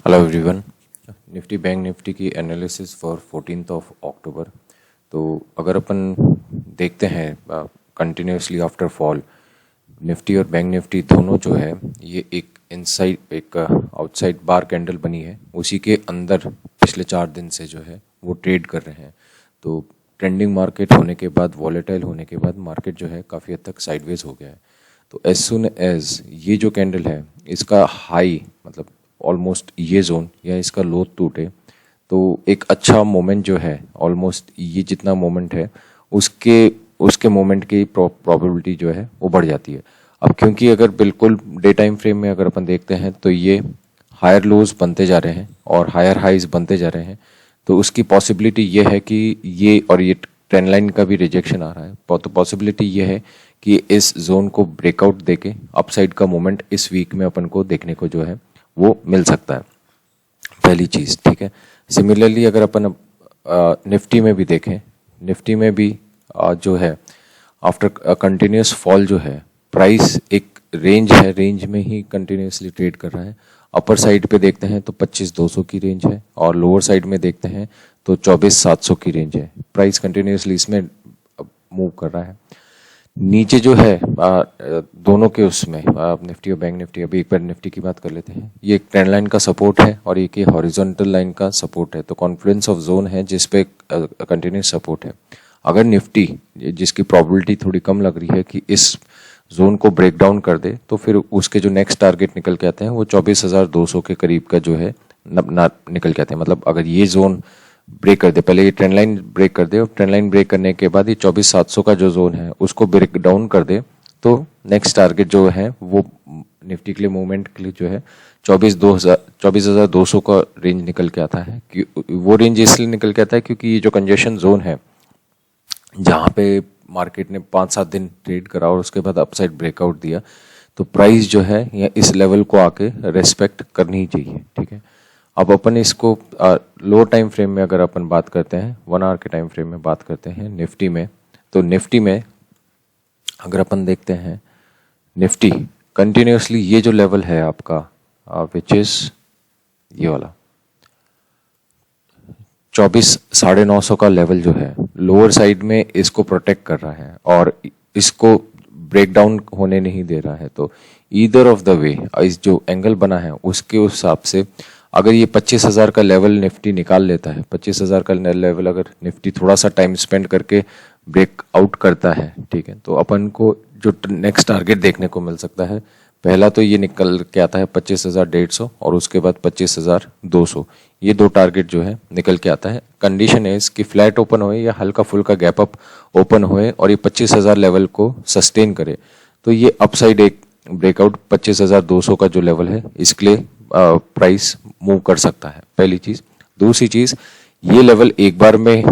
Hello everyone. Nifty bank Nifty की analysis for 14th of October. तो अगर अपन देखते हैं कंटिन्यूसली आफ्टर फॉल निफ्टी और बैंक निफ्टी दोनों जो है ये एक इनसाइड एक आउटसाइड बार कैंडल बनी है, उसी के अंदर पिछले 4 दिन से जो है वो ट्रेड कर रहे हैं। तो ट्रेंडिंग मार्केट होने के बाद, वॉलेटाइल होने के बाद मार्केट जो है काफ़ी हद तक साइडवेज हो गया है। तो एज सुन एज ये जो कैंडल है इसका हाई मतलब ऑलमोस्ट ये जोन या इसका लो टूटे तो एक अच्छा मोमेंट जो है, ऑलमोस्ट ये जितना मोमेंट है उसके उसके मोमेंट की प्रोबेबिलिटी जो है वो बढ़ जाती है। अब क्योंकि अगर बिल्कुल डे टाइम फ्रेम में अगर अपन देखते हैं तो ये हायर लोज बनते जा रहे हैं और हायर हाइज बनते जा रहे हैं, तो उसकी पॉसिबिलिटी ये है कि ये ट्रेंड लाइन का भी रिजेक्शन आ रहा है, तो पॉसिबिलिटी ये है कि इस जोन को ब्रेकआउट देके अपसाइड का मोमेंट इस वीक में अपन को देखने को जो है वो मिल सकता है, पहली चीज़। ठीक है, सिमिलरली अगर अपन निफ्टी में भी देखें, निफ्टी में भी जो है आफ्टर कंटिन्यूस फॉल जो है प्राइस एक रेंज है, रेंज में ही कंटिन्यूसली ट्रेड कर रहा है। अपर साइड पे देखते हैं तो 25,200 की रेंज है और लोअर साइड में देखते हैं तो 24,700 की रेंज है। प्राइस कंटिन्यूसली इसमें मूव कर रहा है। नीचे जो है दोनों के उसमें निफ्टी और बैंक निफ्टी, अभी एक बार निफ्टी की बात कर लेते हैं। ये एक ट्रेंड लाइन का सपोर्ट है और एक हॉरिजॉन्टल लाइन का सपोर्ट है, तो कॉन्फिडेंस ऑफ जोन है जिस पे कंटिन्यूस सपोर्ट है। अगर निफ्टी जिसकी प्रोबेबिलिटी थोड़ी कम लग रही है कि इस जोन को ब्रेक डाउन कर दे तो फिर उसके जो नेक्स्ट टारगेट निकल के आते हैं वो 24,200 के करीब का जो है निकल के आते हैं। मतलब अगर ये जोन ब्रेक कर दे, पहले ये ट्रेंड लाइन ब्रेक कर दे और ट्रेंड लाइन ब्रेक करने के बाद ये 24,700 का जो जोन है उसको ब्रेक डाउन कर दे तो नेक्स्ट टारगेट जो है वो निफ्टी के लिए मूवमेंट के लिए जो है 24,200 का रेंज निकल के आता है। कि वो रेंज इसलिए निकल के आता है क्योंकि ये जो कंजेशन जोन है जहाँ पे मार्केट ने 5-7 दिन ट्रेड करा और उसके बाद अपसाइड ब्रेकआउट दिया, तो प्राइस जो है या इस लेवल को आके रेस्पेक्ट करनी ही चाहिए। ठीक है, अब अपन इसको लो टाइम फ्रेम में अगर अपन बात करते हैं, 1 आवर के टाइम फ्रेम में बात करते हैं निफ्टी में, तो निफ्टी में अगर अपन देखते हैं निफ्टी कंटिन्यूसली ये जो लेवल है आपका विच इज ये वाला 24,950 का लेवल जो है लोअर साइड में इसको प्रोटेक्ट कर रहा है और इसको ब्रेक डाउन होने नहीं दे रहा है। तो ईदर ऑफ द वे इस जो एंगल बना है उसके हिसाब से अगर ये 25,000 का लेवल निफ्टी निकाल लेता है, 25,000 का लेवल अगर निफ्टी थोड़ा सा टाइम स्पेंड करके ब्रेक आउट करता है, ठीक है, तो अपन को जो नेक्स्ट टारगेट देखने को मिल सकता है, पहला तो ये निकल के आता है 25,150 और उसके बाद 25,200। ये दो टारगेट जो है निकल के आता है। कंडीशन है इसकी फ्लैट ओपन होए या हल्का फुल्का गैप अप ओपन होए और ये 25,000 लेवल को सस्टेन करे तो ये अपसाइड एक ब्रेकआउट 25,200 का जो लेवल है इसके लिए प्राइस मूव कर सकता है, पहली चीज। दूसरी चीज, ये लेवल एक बार में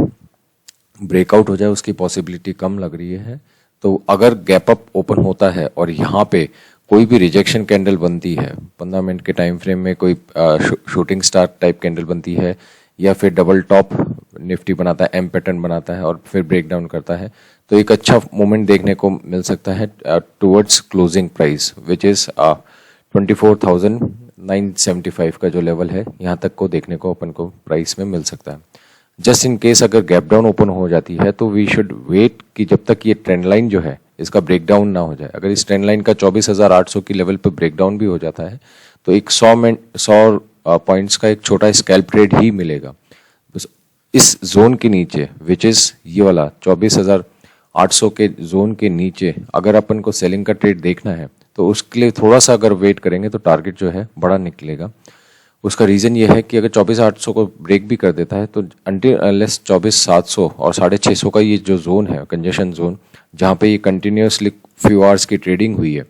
ब्रेकआउट हो जाए उसकी पॉसिबिलिटी कम लग रही है। तो अगर गैप अप ओपन होता है और यहाँ पे कोई भी रिजेक्शन कैंडल बनती है, 15 मिनट के टाइम फ्रेम में कोई शूटिंग स्टार टाइप कैंडल बनती है या फिर डबल टॉप निफ्टी बनाता है, एम पैटर्न बनाता है और फिर ब्रेक डाउन करता है, तो एक अच्छा मोमेंट देखने को मिल सकता है towards closing price which is 24,975 का जो लेवल है, यहाँ तक को देखने को अपन को प्राइस में मिल सकता है। जस्ट इन केस अगर गैप डाउन ओपन हो जाती है तो वी शुड वेट कि जब तक ये ट्रेंड लाइन जो है इसका ब्रेक डाउन ना हो जाए। अगर इस ट्रेंड लाइन का 24,800 की लेवल पे ब्रेक डाउन भी हो जाता है तो एक 100 पॉइंट्स का एक छोटा स्कैल्प ट्रेड ही मिलेगा। बस इस जोन के नीचे विच इज ये वाला 24,800 के जोन के नीचे अगर अपन को सेलिंग का ट्रेड देखना है तो उसके लिए थोड़ा सा अगर वेट करेंगे तो टारगेट जो है बड़ा निकलेगा। उसका रीज़न ये है कि अगर 24,800 को ब्रेक भी कर देता है तो अनटिल अनलेस 24,700 और 650 का ये जो जोन है, कंजेशन जोन, जहाँ पे ये कंटिन्यूसली फ्यू आवर्स की ट्रेडिंग हुई है,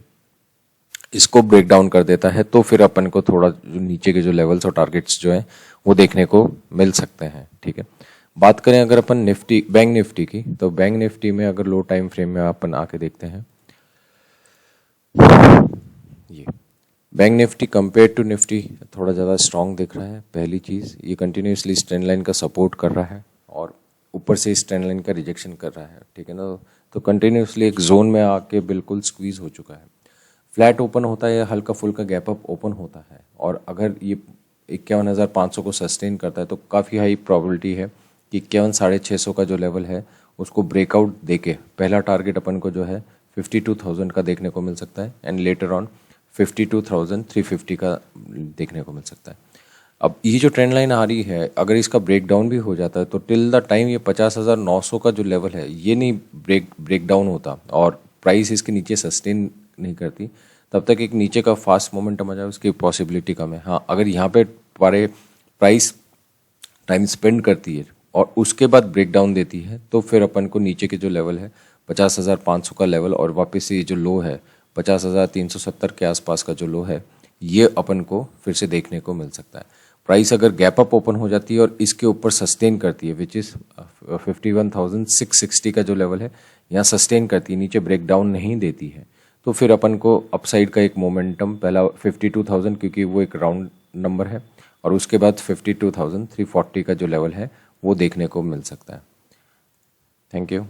इसको ब्रेक डाउन कर देता है तो फिर अपन को थोड़ा जो नीचे के जो लेवल्स और टारगेट्स जो हैं वो देखने को मिल सकते हैं। ठीक है, बात करें अगर अपन निफ्टी बैंक निफ्टी की, तो बैंक निफ्टी में अगर लो टाइम फ्रेम में अपन आके देखते हैं, ये bank nifty compare to nifty थोड़ा ज़्यादा स्ट्रांग दिख रहा है। पहली चीज़, ये कंटिन्यूसली इस ट्रेंड लाइन का सपोर्ट कर रहा है और ऊपर से इस ट्रेंड लाइन का रिजेक्शन कर रहा है, ठीक है ना। तो कंटिन्यूसली एक जोन में आके बिल्कुल स्क्वीज हो चुका है। फ्लैट ओपन होता है या हल्का फुल्का गैप अप ओपन होता है और अगर ये 51,500 को सस्टेन करता है तो काफ़ी हाई प्रोबेबिलिटी है कि 51,650 का जो लेवल है उसको ब्रेकआउट देके पहला टारगेट अपन को जो है 52,000 का देखने को मिल सकता है एंड लेटर ऑन 52,350 का देखने को मिल सकता है। अब ये जो ट्रेंड लाइन आ रही है, अगर इसका ब्रेक डाउन भी हो जाता है तो टिल द टाइम ये 50,900 का जो लेवल है ये नहीं ब्रेक डाउन होता और प्राइस इसके नीचे सस्टेन नहीं करती, तब तक एक नीचे का फास्ट मोमेंटम आ जाए उसकी पॉसिबिलिटी कम है। हाँ, अगर यहाँ पे प्राइस टाइम स्पेंड करती है और उसके बाद ब्रेक डाउन देती है तो फिर अपन को नीचे के जो लेवल है 50,500 का लेवल और वापस से ये जो लो है 50,370 के आसपास का जो लो है ये अपन को फिर से देखने को मिल सकता है। प्राइस अगर गैप अप ओपन हो जाती है और इसके ऊपर सस्टेन करती है विच इज़ 51,660 का जो लेवल है यहाँ सस्टेन करती है, नीचे ब्रेक डाउन नहीं देती है, तो फिर अपन को अपसाइड का एक मोमेंटम पहला 52,000 क्योंकि वो एक राउंड नंबर है और उसके बाद 52,340 का जो लेवल है वो देखने को मिल सकता है। Thank you.